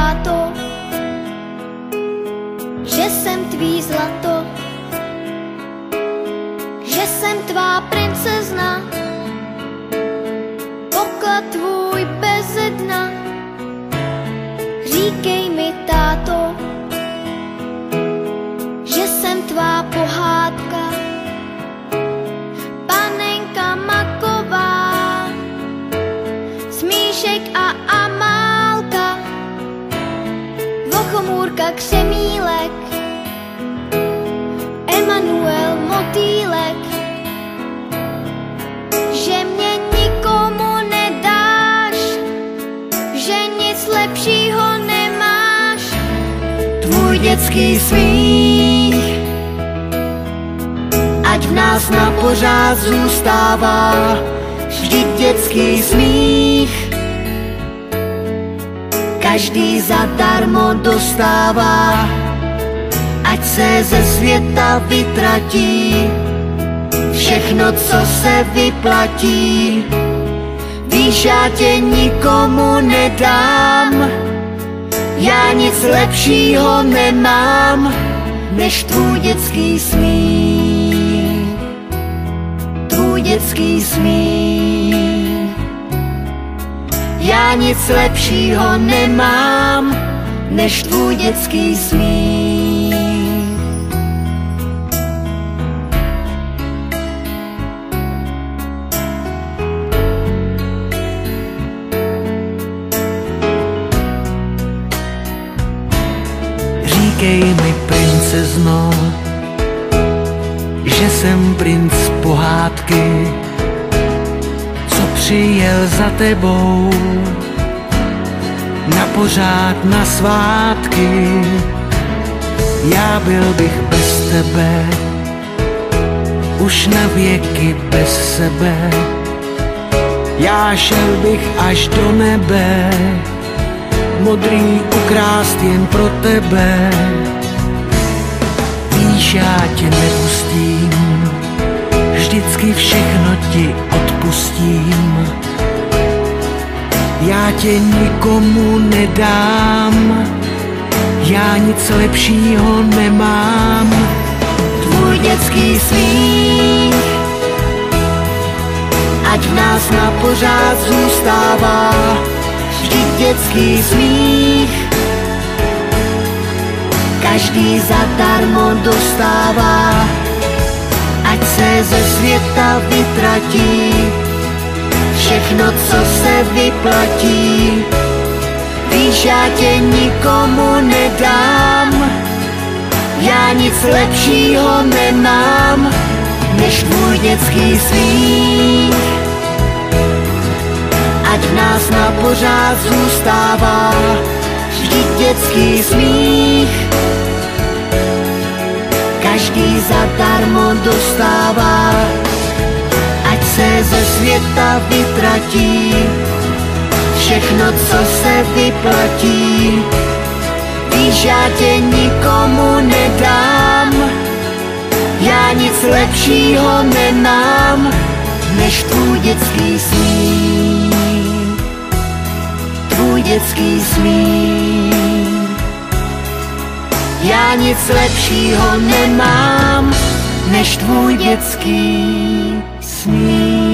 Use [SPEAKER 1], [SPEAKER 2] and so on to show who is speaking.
[SPEAKER 1] táto, že jsem tvý zlato, že jsem tvá princezna, poklad tvůj beze dna. Říkej mi, táto, že jsem tvá pohádka, panenka maková, Smíšek a Amálka, Vochomůrka Křemílek, Emanuel Motýlek, že mě nikomu nedáš, že nic lepšího nemáš.
[SPEAKER 2] Tvůj dětský smích, ať v nás na pořád zůstává, vždyť dětský smích každý zadarmo dostává. Ať se ze světa vytratí všechno, co se vyplatí. Víš, já tě nikomu nedám, já nic lepšího nemám, než tvůj dětský smích. Tvůj dětský smích. Já nic lepšího nemám, než tvůj dětský smích.
[SPEAKER 3] Říkej mi, princezno, že jsem princ pohádky, co přijel za tebou na pořád na svátky. Já byl bych bez tebe, už na věky bez sebe. Já šel bych až do nebe, modrý ukrást jen pro tebe. Víš, já tě nepustím, vždycky všechno ti odpustím. Já tě nikomu nedám, já nic lepšího nemám.
[SPEAKER 2] Tvůj dětský smích, ať v nás na pořád zůstává, vždyť dětský smích každý zadarmo dostává. Ať se ze světa vytratí všechno, co se vyplatí. Víš, já tě nikomu nedám, já nic lepšího nemám, než tvůj dětský smích. Ať v nás na pořád zůstává, vždyť dětský smích každý zadarmo dostává. Ať se ze světa vytratí všechno, co se vyplatí. Víš, já tě nikomu nedám, já nic lepšího nemám, než tvůj dětský smích. Tvůj dětský smích. Já nic lepšího nemám, než tvůj dětský smích.